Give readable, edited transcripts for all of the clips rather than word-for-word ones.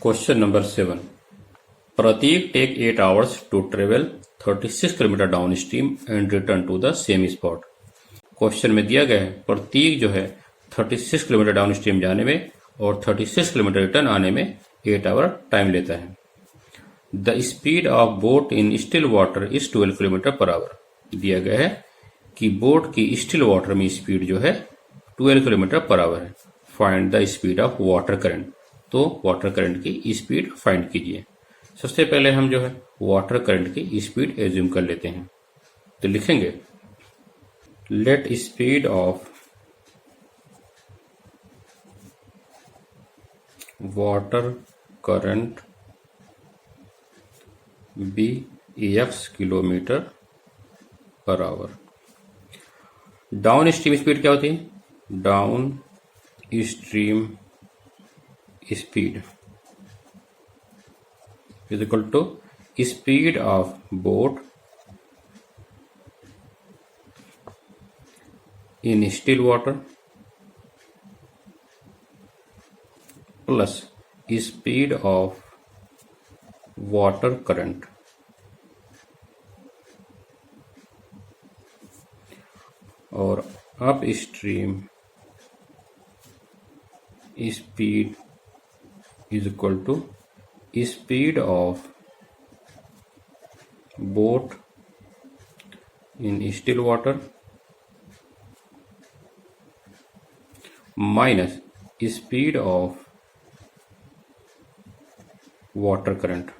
Question number 7. Prateek take 8 hours to travel 36 kilometre downstream and return to the same spot. क्वेश्चन में दिया गया है प्रतीक जो है 36 किलोमीटर डाउन स्ट्रीम जाने में और 36 किलोमीटर रिटर्न आने में 8 आवर टाइम लेता है. The speed of boat in still water is 12 kilometre per our. दिया गया है कि बोट की स्टिल वाटर में स्पीड जो है 12 किलोमीटर पर आवर है. Find the speed of water current. तो वाटर करंट की स्पीड फाइंड कीजिए. सबसे पहले हम जो है वाटर करंट की स्पीड एज्यूम कर लेते हैं. तो लिखेंगे let speed of water current be x kilometre per hour. Downstream speed क्या होती है? Downstream speed is equal to speed of boat in still water plus speed of water current और upstream speed is equal to speed of boat in still water minus speed of water current.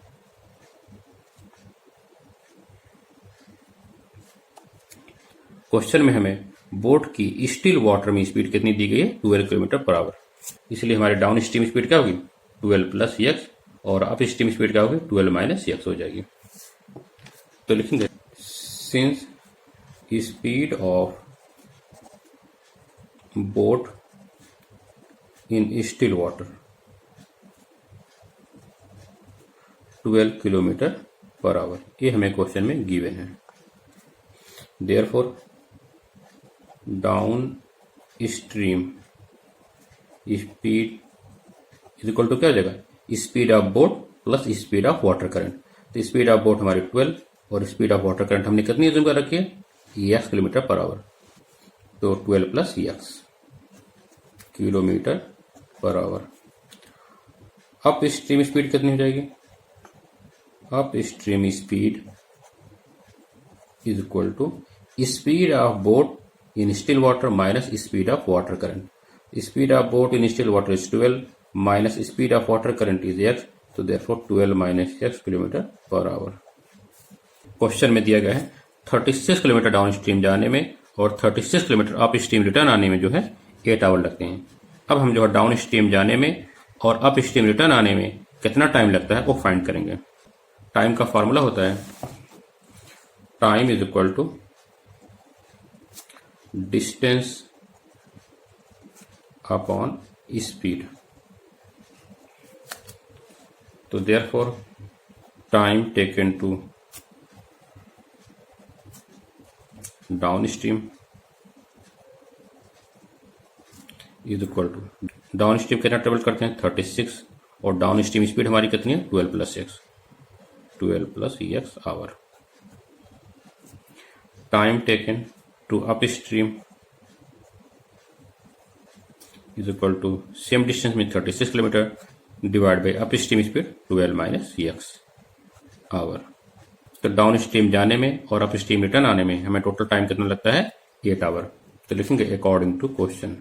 Question में हमें boat की still water में speed कितनी दी गई है? 12 kilometre per our. इसलिए हमारे डाउन स्ट्रीम स्पीड क्या होगी? 12 प्लस एक्स और अप स्ट्रीम स्पीड क्या होगी? 12 माइनस एक्स हो जाएगी. तो लिखेंगे since speed of boat in still water 12 kilometre per hour. ये हमें क्वेश्चन में गिवन है. Therefore downstream speed is equal to क्या हो जाएगा? Speed of boat plus speed of water current. तो स्पीड ऑफ बोट हमारी 12 और स्पीड ऑफ वाटर करंट हमने कितनी एज्यूम कर रखी है? x kilometre per hour. तो 12 plus x kilometre per hour. Upstream speed कितनी हो जाएगी? Upstream speed is equal to speed of boat in still water minus speed of water current. Speed of boat in still water is 12 minus speed of water current is x. तो therefore 12 minus x kilometre per hour. Question में दिया गया है 36 kilometre downstream जाने में और 36 kilometre up stream return आने में जो है 8 आवर लगते हैं. अब हम जो है डाउन स्ट्रीम जाने में और अप स्ट्रीम रिटर्न आने में कितना टाइम लगता है वो फाइंड करेंगे. टाइम का फॉर्मूला होता है time is equal to distance upon speed. तो therefore time taken to downstream is equal to downstream कितना ट्रेवल करते हैं? 36 और डाउन स्ट्रीम स्पीड हमारी कितनी है? 12 plus x. 12 plus x hour. Time taken to upstream is equal to same distance में 36 kilometre divide by upstream speed 12 minus x hour. तो downstream जाने में और अप स्ट्रीम रिटर्न आने में हमें टोटल टाइम कितना लगता है? 8 आवर. तो लिखेंगे according to question.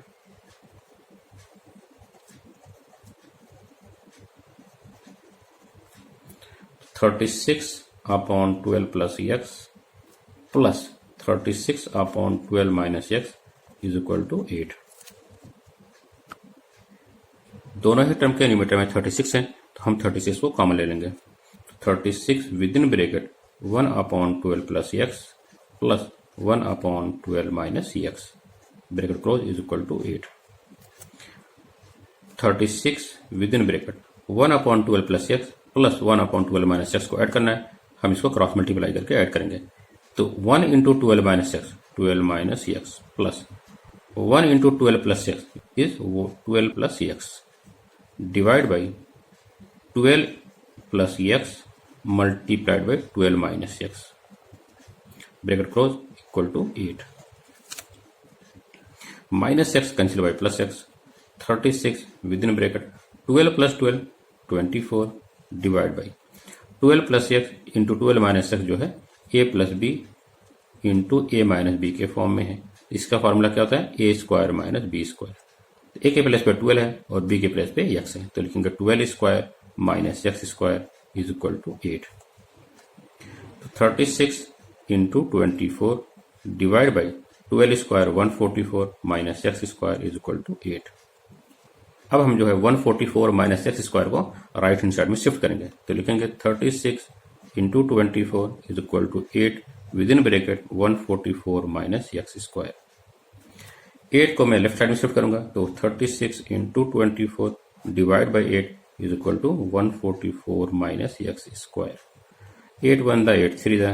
(36 upon 12 plus x plus 36 upon 12 minus x is equal to 8. दोनों ही टर्म के न्यूमरेटर में 36 है तो हम 36 को कॉमन ले लेंगे. 36 within bracket 1 upon 12 plus x plus 1 upon 12 minus x bracket close is equal to 8. 36 within bracket 1 upon 12 plus x plus 1 upon 12 minus x को ऐड करना है. हम इसको क्रॉस मल्टीप्लाई करके ऐड करेंगे. तो 1 into 12 minus x 12 minus x plus 1 into 12 plus x is 12 plus x divide by 12 plus x multiplied by 12 minus x, bracket close, equal to 8 minus x cancel by plus x, 36 within bracket 12 plus 12 24 divide by 12 plus x into 12 minus x जो है a plus b into a minus b के form में है। इसका formula क्या होता है, ए square minus B square. ए के प्लेस पे 12 है और बी के प्लेस पे एक्स है, तो लिखेंगे 12 square minus x square is equal to 8। तो 36 into 24 divide by 12 square 144 minus x square is equal to 8। अब हम जो है 144 माइनस एक्स स्क्वायर को राइट हैंड साइड में शिफ्ट करेंगे, तो लिखेंगे 36 into 24 is equal to 8 within bracket 144 minus x square. 8 को मैं लेफ्ट साइड में शिफ्ट करूंगा, तो 36 into 24 divide by 8 is equal to 144 minus x square. 8 1 दा 8 3 दा,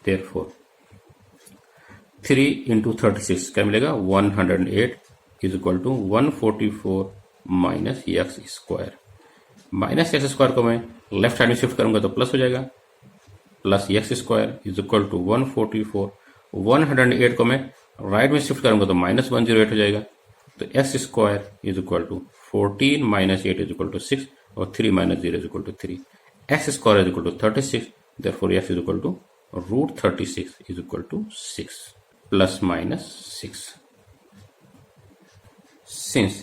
देयरफॉर 3 इंटू 36 क्या मिलेगा, 108 is equal to 144 minus x square. Minus x square को मैं लेफ्ट साइड में शिफ्ट करूंगा तो प्लस हो जाएगा, plus x square is equal to 144। 108 को मैं राइट में शिफ्ट करूंगा तो माइनस 108 हो जाएगा, तो x square is equal to 14 minus 8 is equal to 6 और 3 minus 0 is equal to 3। X square is equal to 36, therefore x is equal to root 36 is equal to 6 plus minus 6। Since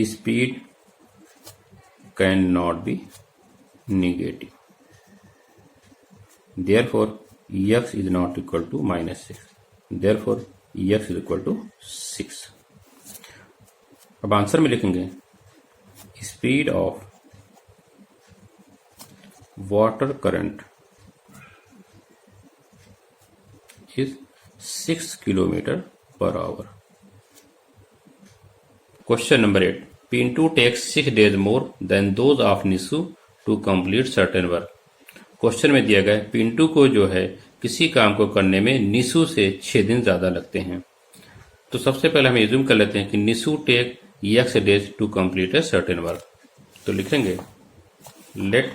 speed cannot be negative, therefore x is not equal to minus 6, therefore x is equal to 6। अब answer में लिखेंगे speed of water current is 6 kilometre per our. Question number 8. Pintu takes 6 days more than those of Nisu to complete certain work. Question में दिया गया पिंटू को जो है किसी काम को करने में निसु से 6 दिन ज्यादा लगते हैं। तो सबसे पहले हम एज्यूम कर लेते हैं कि Nisu take x days to complete a certain work. तो लिखेंगे let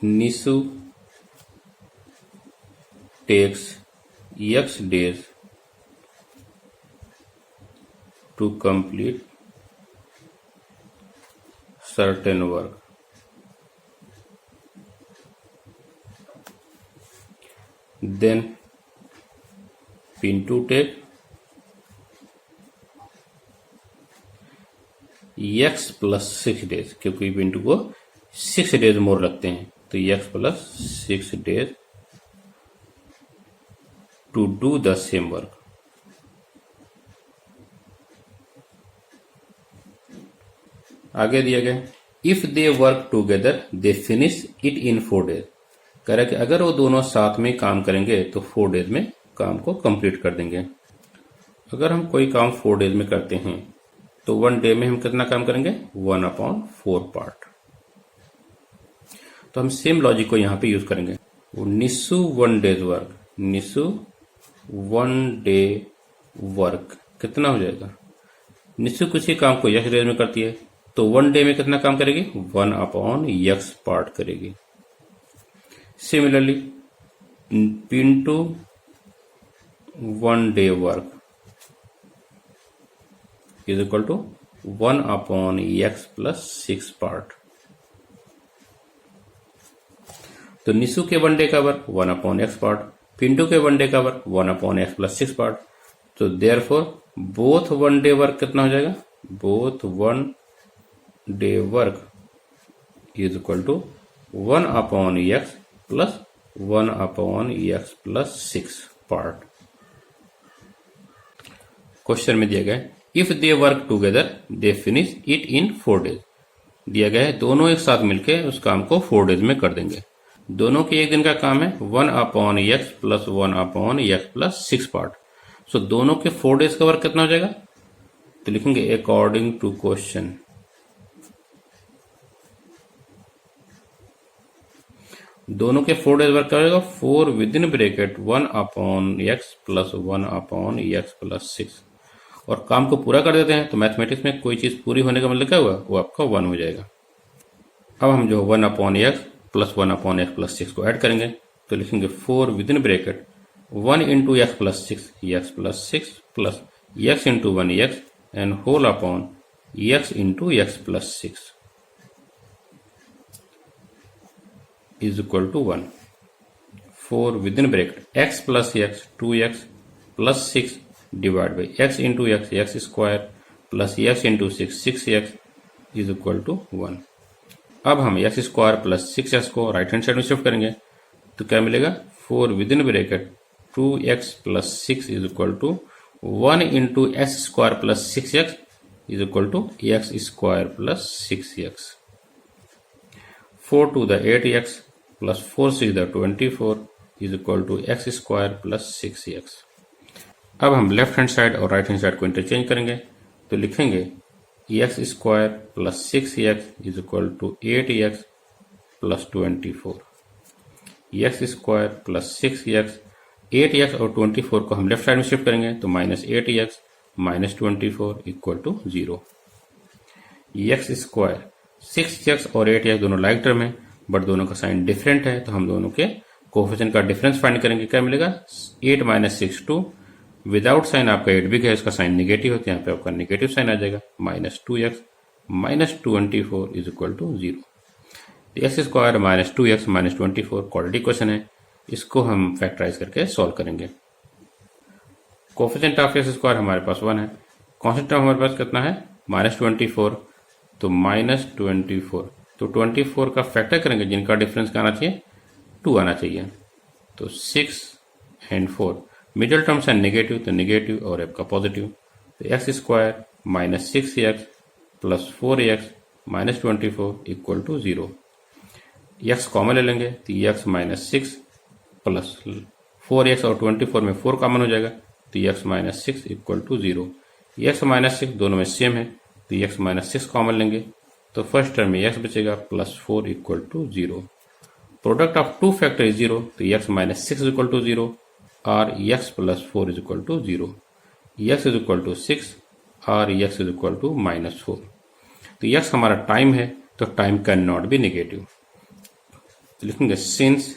Nisu takes x days to complete certain work, then Pintu take x plus 6 days, क्योंकि पिंटू को 6 डेज मोर लगते हैं, तो x plus 6 days to do the same work। आगे दिया गया if they work together they finish it in 4 days. कह रहा है कि अगर वो दोनों साथ में काम करेंगे तो 4 डेज में काम को कंप्लीट कर देंगे। अगर हम कोई काम 4 डेज में करते हैं तो 1 डे में हम कितना काम करेंगे, 1/4 पार्ट। तो हम सेम लॉजिक को यहां पे यूज करेंगे। निसु 1 डेज वर्क, निसु 1 डे वर्क कितना हो जाएगा, निसु किसी काम को x डेज में करती है तो 1 डे में कितना काम करेगी, 1/x पार्ट करेगी। Similarly Pintu 1 day work is equal to 1/x plus 6 part. तो निसु के 1 डे का वर्क 1/x पार्ट, पिंटू के 1 डे का वर्क 1/x प्लस 6 पार्ट। तो देयरफॉर बोथ 1 डे वर्क कितना हो जाएगा, both 1 day work is equal to 1/x plus 1/x plus 6 part. Question में दिया गया if they work together they finish it in 4 days. दिया गया है दोनों एक साथ मिलकर उस काम को 4 डेज में कर देंगे। दोनों के एक दिन का काम है 1/x plus 1/x plus 6 part. सो दोनों के 4 डेज का वर्क कितना हो जाएगा, तो लिखेंगे अकॉर्डिंग टू क्वेश्चन दोनों के 4 डेज वर्क क्या हो जाएगा, 4 with in bracket 1/x plus 1/x plus 6। और काम को पूरा कर देते हैं तो मैथमेटिक्स में कोई चीज़ पूरी होने का मतलब क्या हुआ, वो आपका 1 हो जाएगा। अब हम जो 1/x प्लस 1/x प्लस 6 को ऐड करेंगे तो लिखेंगे 4 within bracket 1 into x plus 6 x plus 6 plus x into 1 x and whole upon x into x plus 6 is equal to 1। 4 within bracket x plus x 2x plus 6 divide by x into x square plus x into 6x is equal to 1। अब हम x square plus 6x को right hand side में shift करेंगे तो क्या मिलेगा, 4 within bracket 2x plus 6 is equal to 1 into x square plus 6x is equal to x square plus 6x। 4 to the 8x plus 4 6 the 24 is equal to x square plus 6x। अब हम left hand side और right hand side को interchange करेंगे तो लिखेंगे x square plus 6x is equal to 8x plus 24। X square plus 6x, 8x और 24 को हम लेफ्ट साइड में शिफ्ट करेंगे तो minus 8x minus 24 equal to 0। X square 6x और 8x दोनों लाइक टर्म है बट दोनों का साइन डिफरेंट है तो हम दोनों के कोफिशिएंट का डिफरेंस फाइंड करेंगे। क्या मिलेगा, 8 माइनस 6 2, विदाउट साइन आपका 8 बिग है, इसका साइन निगेटिव होता है, यहाँ पे आपका निगेटिव साइन आ जाएगा, minus 2x minus 24 is equal to 0। X square minus 2x minus 24 quadratic question है, इसको हम फैक्टराइज करके सॉल्व करेंगे। कोफिशिएंट ऑफ एक्स स्क्वायर हमारे पास 1 है, कॉन्स्टेंट टर्म हमारे पास कितना है माइनस 24, तो माइनस 24, तो 24 का फैक्टर करेंगे जिनका डिफरेंस क्या आना चाहिए 2 आना चाहिए, तो 6 एंड 4 मिडिल टर्म्स है नेगेटिव तो नेगेटिव और आपका पॉजिटिव, तो x square minus 6x plus 4x minus 24 equal to 0। X common ले लेंगे तो एक्स माइनस 6 प्लस 4x और 24 में 4 कॉमन हो जाएगा तो x minus 6 equal to 0। X minus 6 दोनों में सेम है तो एक्स माइनस 6 कॉमन लेंगे तो फर्स्ट टर्म में एक्स बचेगा plus 4 equal to 0। Product of two factor is 0 तो एक्स माइनस 6 इक्वल टू 0 और X plus 4 is equal to 0। X is equal to 6 और X is equal to minus 4। तो X हमारा time है तो time can not be negative, लिखेंगे since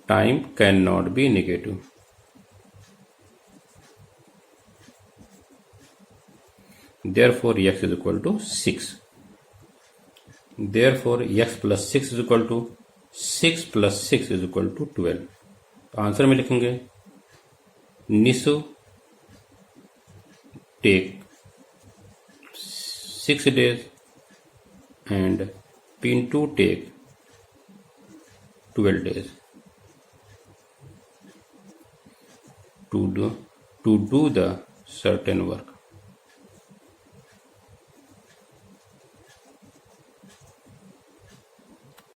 time can not be negative, therefore x is equal to 6, therefore x plus 6 is equal to 6 plus 6 is equal to 12। तो answer में लिखेंगे Nishu take 6 days and Pintu take 12 days to do the certain work।